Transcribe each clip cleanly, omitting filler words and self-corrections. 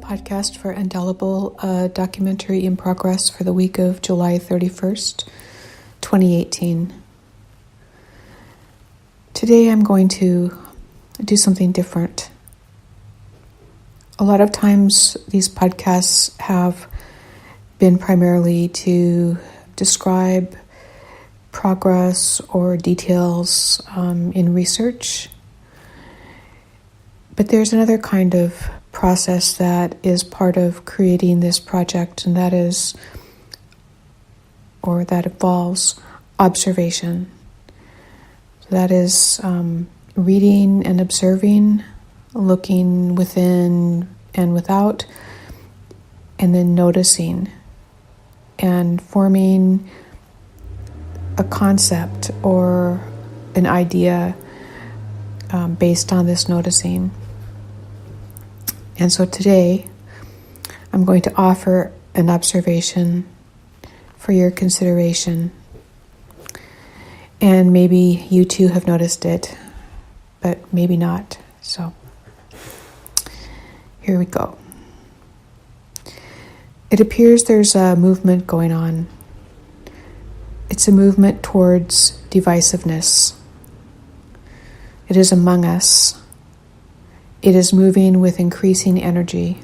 podcast for Indelible, a documentary in progress for the week of July 31st, 2018. Today I'm going to do something different. A lot of times these podcasts have been primarily to describe progress or details in research. But there's another kind of process that is part of creating this project, and that involves observation. So that is reading and observing, looking within and without, and then noticing and forming a concept or an idea based on this noticing. And so today, I'm going to offer an observation for your consideration. And maybe you too have noticed it, but maybe not. So, here we go. It appears there's a movement going on. It's a movement towards divisiveness. It is among us. It is moving with increasing energy.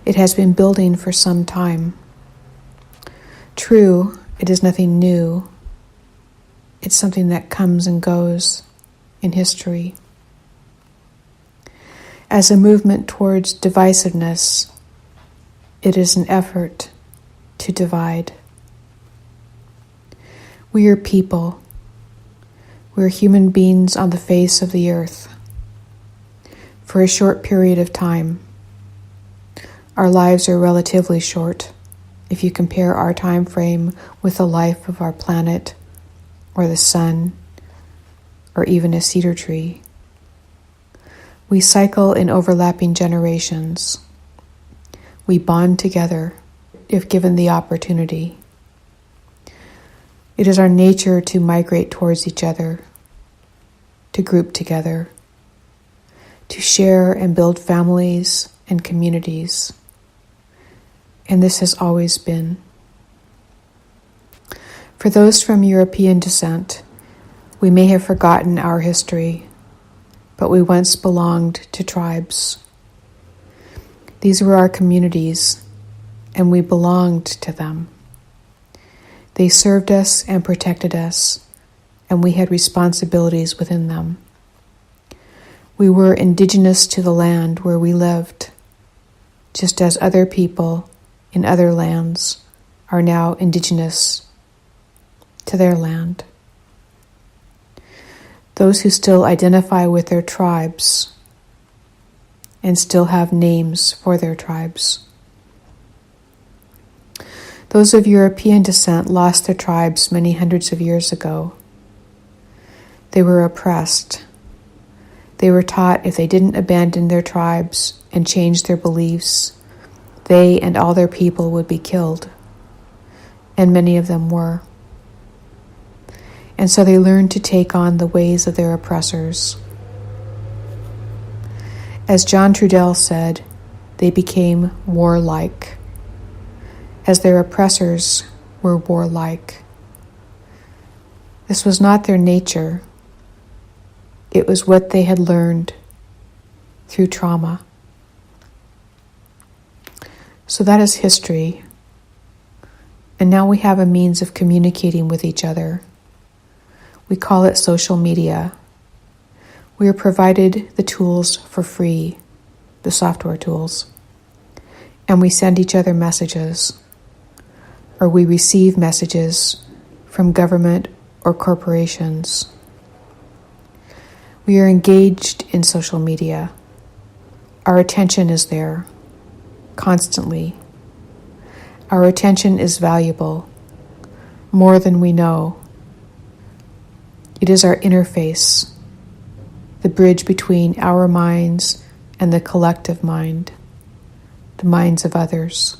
It has been building for some time. True, it is nothing new. It's something that comes and goes in history. As a movement towards divisiveness, it is an effort to divide. We are people. We are human beings on the face of the earth. For a short period of time. Our lives are relatively short if you compare our time frame with the life of our planet or the sun or even a cedar tree. We cycle in overlapping generations. We bond together if given the opportunity. It is our nature to migrate towards each other, to group together, to share and build families and communities. And this has always been. For those from European descent, we may have forgotten our history, but we once belonged to tribes. These were our communities, and we belonged to them. They served us and protected us, and we had responsibilities within them. We were indigenous to the land where we lived, just as other people in other lands are now indigenous to their land. Those who still identify with their tribes and still have names for their tribes. Those of European descent lost their tribes many hundreds of years ago. They were oppressed. They were taught if they didn't abandon their tribes and change their beliefs, they and all their people would be killed. And many of them were. And so they learned to take on the ways of their oppressors. As John Trudell said, they became warlike, as their oppressors were warlike. This was not their nature. It was what they had learned through trauma. So that is history. And now we have a means of communicating with each other. We call it social media. We are provided the tools for free, the software tools. And we send each other messages, or we receive messages from government or corporations. We are engaged in social media. Our attention is there, constantly. Our attention is valuable, more than we know. It is our interface, the bridge between our minds and the collective mind, the minds of others.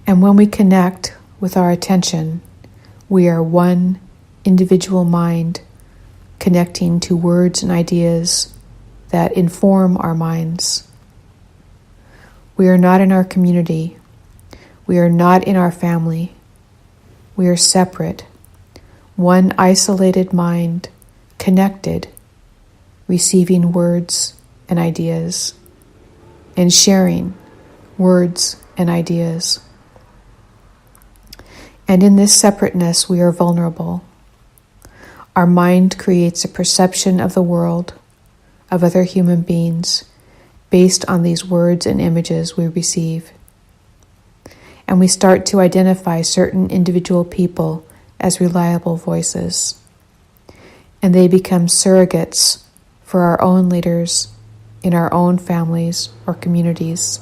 And when we connect with our attention, we are one individual mind connecting to words and ideas that inform our minds We are not in our community. We are not in our family. We are separate, one isolated mind, connected, receiving words and ideas, and sharing words and ideas. And in this separateness, we are vulnerable. Our mind creates a perception of the world, of other human beings, based on these words and images we receive. And we start to identify certain individual people as reliable voices. And they become surrogates for our own leaders in our own families or communities.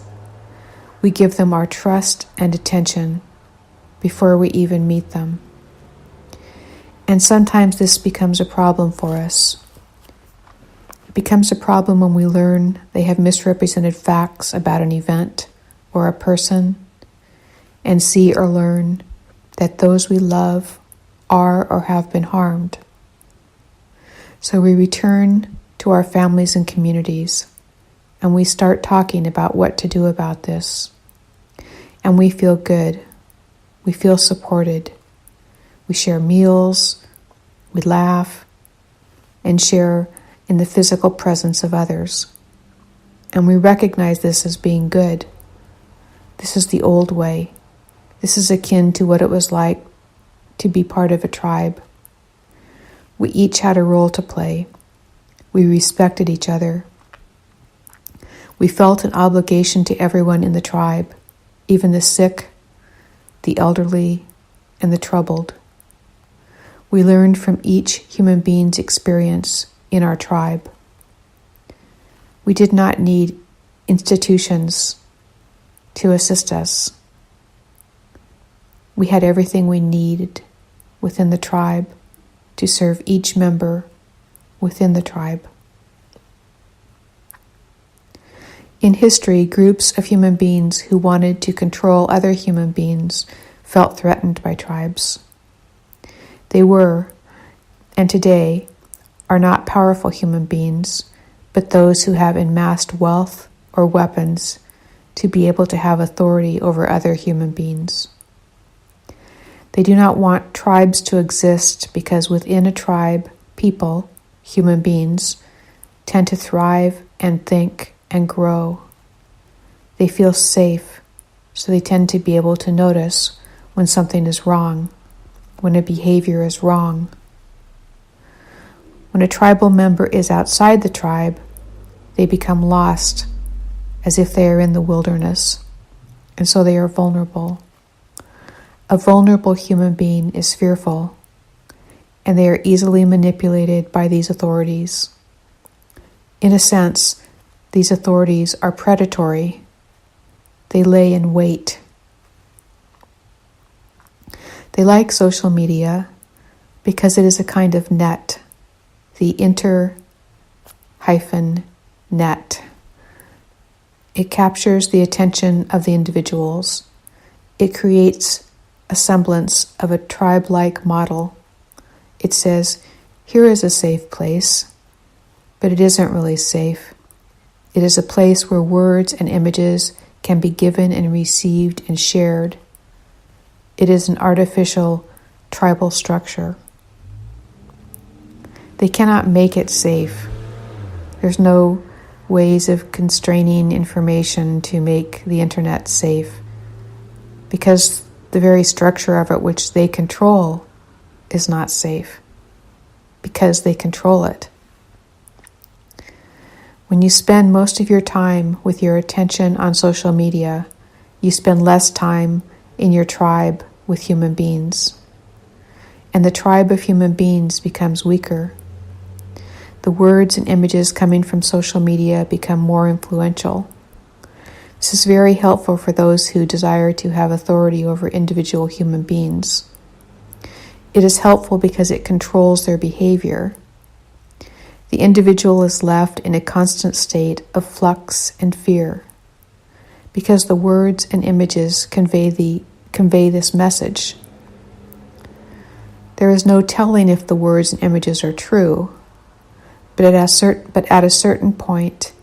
We give them our trust and attention before we even meet them. And sometimes this becomes a problem for us. It becomes a problem when we learn they have misrepresented facts about an event or a person, and see or learn that those we love are or have been harmed. So we return to our families and communities, and we start talking about what to do about this. And we feel good. We feel supported. We share meals, we laugh, and share in the physical presence of others. And we recognize this as being good. This is the old way. This is akin to what it was like to be part of a tribe. We each had a role to play. We respected each other. We felt an obligation to everyone in the tribe, even the sick, the elderly, and the troubled. We learned from each human being's experience in our tribe. We did not need institutions to assist us. We had everything we needed within the tribe to serve each member within the tribe. In history, groups of human beings who wanted to control other human beings felt threatened by tribes. They were, and today, are not powerful human beings, but those who have amassed wealth or weapons to be able to have authority over other human beings. They do not want tribes to exist because within a tribe, people, human beings, tend to thrive and think and grow. They feel safe, so they tend to be able to notice when something is wrong, when a behavior is wrong. When a tribal member is outside the tribe, they become lost, as if they are in the wilderness, and so they are vulnerable. A vulnerable human being is fearful, and they are easily manipulated by these authorities. In a sense, these authorities are predatory. They lay in wait. They like social media because it is a kind of net, the inter-net. It captures the attention of the individuals. It creates a semblance of a tribe-like model. It says, here is a safe place, but it isn't really safe. It is a place where words and images can be given and received and shared. It is an artificial tribal structure. They cannot make it safe. There's no ways of constraining information to make the internet safe, because the very structure of it which they control is not safe, because they control it. When you spend most of your time with your attention on social media, you spend less time in your tribe with human beings, and the tribe of human beings becomes weaker. The words and images coming from social media become more influential. This is very helpful for those who desire to have authority over individual human beings. It is helpful because it controls their behavior. The individual is left in a constant state of flux and fear, because the words and images convey this message. There is no telling if the words and images are true, but at a certain point,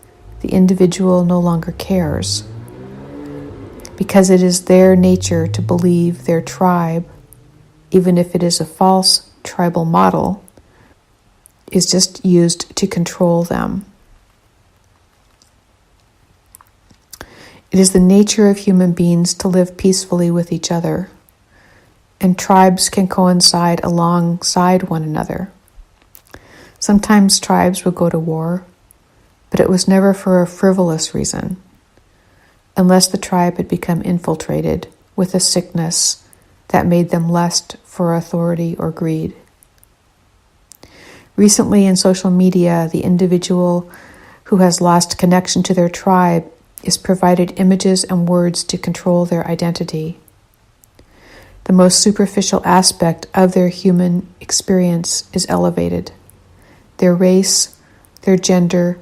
the individual no longer cares. because it is their nature to believe their tribe, even if it is a false tribal model, is just used to control them. It is the nature of human beings to live peacefully with each other, and tribes can coincide alongside one another. Sometimes tribes would go to war, but it was never for a frivolous reason, unless the tribe had become infiltrated with a sickness that made them lust for authority or greed. Recently in social media, the individual who has lost connection to their tribe is provided images and words to control their identity. The most superficial aspect of their human experience is elevated. Their race, their gender,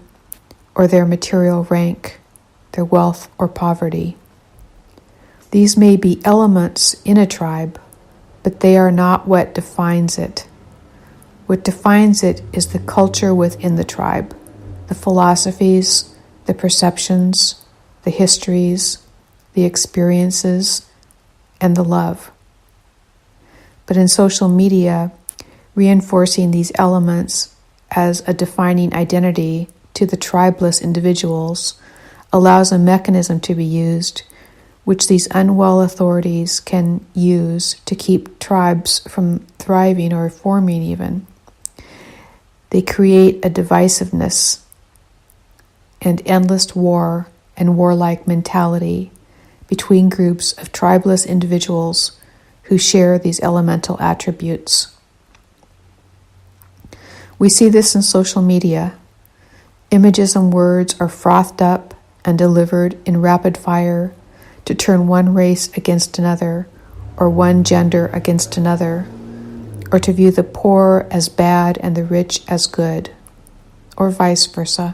or their material rank, their wealth or poverty. These may be elements in a tribe, but they are not what defines it. What defines it is the culture within the tribe, the philosophies, the perceptions, the histories, the experiences, and the love. But in social media, reinforcing these elements as a defining identity to the tribeless individuals allows a mechanism to be used which these unwell authorities can use to keep tribes from thriving or forming even. They create a divisiveness and endless war and warlike mentality between groups of tribeless individuals who share these elemental attributes. We see this in social media. Images and words are frothed up and delivered in rapid fire to turn one race against another, or one gender against another, or to view the poor as bad and the rich as good, or vice versa.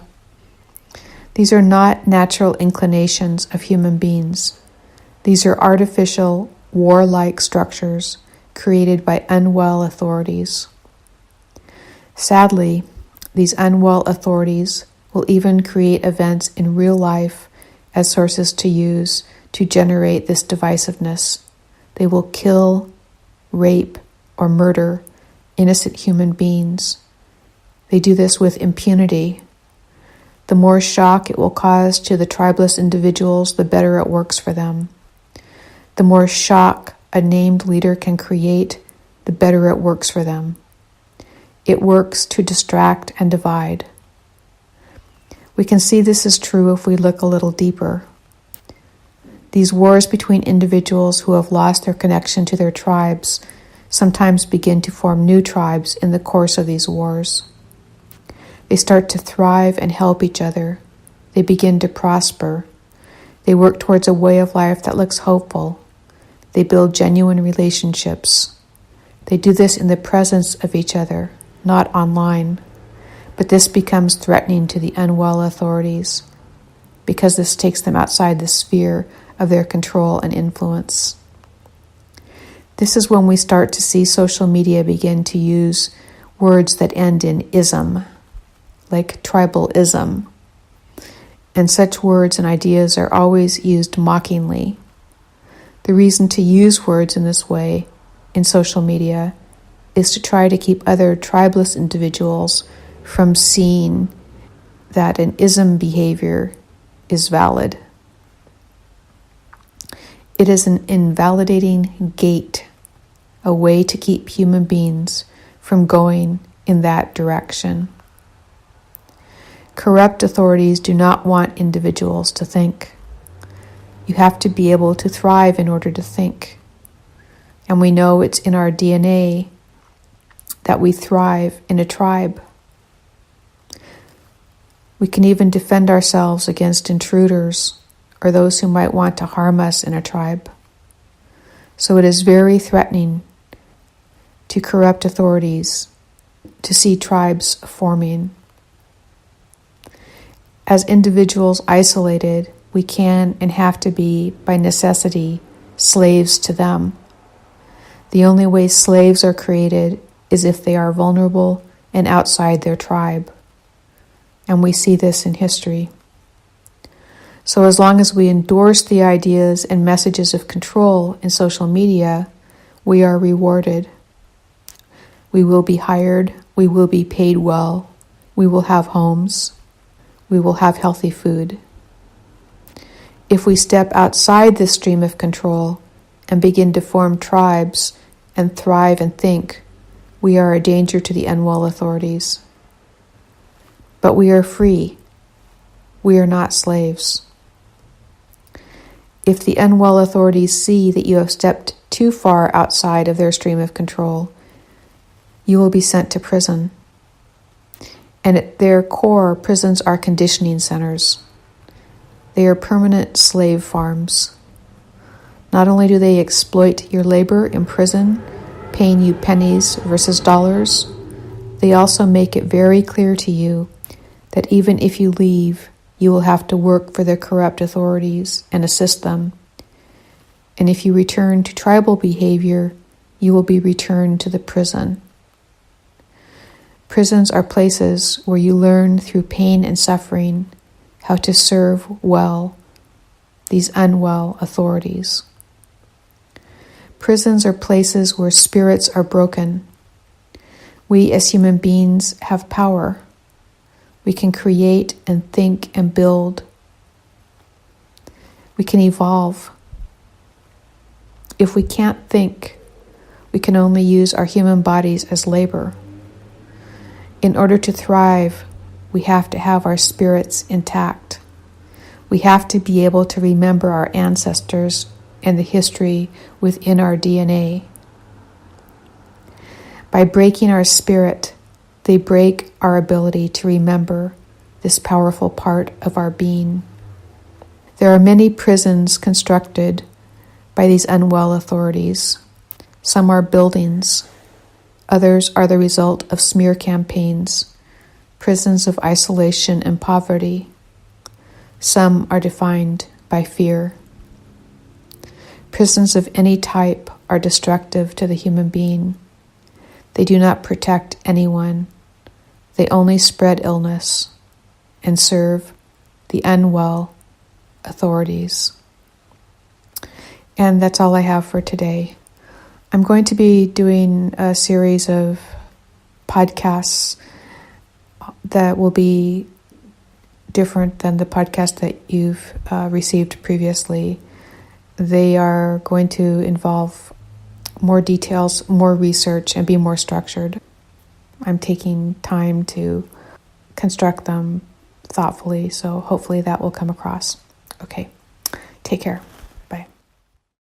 These are not natural inclinations of human beings. These are artificial, warlike structures created by unwell authorities. Sadly, these unwell authorities will even create events in real life as sources to use to generate this divisiveness. They will kill, rape, or murder innocent human beings. They do this with impunity. The more shock it will cause to the tribeless individuals, the better it works for them. The more shock a named leader can create, the better it works for them. It works to distract and divide. We can see this is true if we look a little deeper. These wars between individuals who have lost their connection to their tribes sometimes begin to form new tribes in the course of these wars. They start to thrive and help each other. They begin to prosper. They work towards a way of life that looks hopeful. They build genuine relationships. They do this in the presence of each other, not online. But this becomes threatening to the unwell authorities because this takes them outside the sphere of their control and influence. This is when we start to see social media begin to use words that end in ism, like tribalism. And such words and ideas are always used mockingly. The reason to use words in this way in social media is to try to keep other tribeless individuals from seeing that an ism behavior is valid. It is an invalidating gate, a way to keep human beings from going in that direction. Corrupt authorities do not want individuals to think. You have to be able to thrive in order to think. And we know it's in our DNA that we thrive in a tribe. We can even defend ourselves against intruders or those who might want to harm us in a tribe. So it is very threatening to corrupt authorities to see tribes forming. As individuals isolated, we can and have to be, by necessity, slaves to them. The only way slaves are created is if they are vulnerable and outside their tribe. And we see this in history. So as long as we endorse the ideas and messages of control in social media, we are rewarded. We will be hired, we will be paid well, we will have homes, we will have healthy food. If we step outside this stream of control and begin to form tribes and thrive and think, we are a danger to the unwell authorities. But we are free. We are not slaves. If the unwell authorities see that you have stepped too far outside of their stream of control, you will be sent to prison. And at their core, prisons are conditioning centers. They are permanent slave farms. Not only do they exploit your labor in prison, paying you pennies versus dollars, they also make it very clear to you that even if you leave, you will have to work for the corrupt authorities and assist them. And if you return to tribal behavior, you will be returned to the prison. Prisons are places where you learn through pain and suffering how to serve well these unwell authorities. Prisons are places where spirits are broken. We as human beings have power. We can create and think and build. We can evolve. If we can't think, we can only use our human bodies as labor. In order to thrive, we have to have our spirits intact. We have to be able to remember our ancestors and the history within our DNA. By breaking our spirit, they break our ability to remember this powerful part of our being. There are many prisons constructed by these unwell authorities. Some are buildings. Others are the result of smear campaigns, prisons of isolation and poverty. Some are defined by fear. Prisons of any type are destructive to the human being. They do not protect anyone. They only spread illness and serve the unwell authorities. And that's all I have for today. I'm going to be doing a series of podcasts that will be different than the podcast that you've received previously. They are going to involve more details, more research, and be more structured. I'm taking time to construct them thoughtfully, so hopefully that will come across. Okay, take care.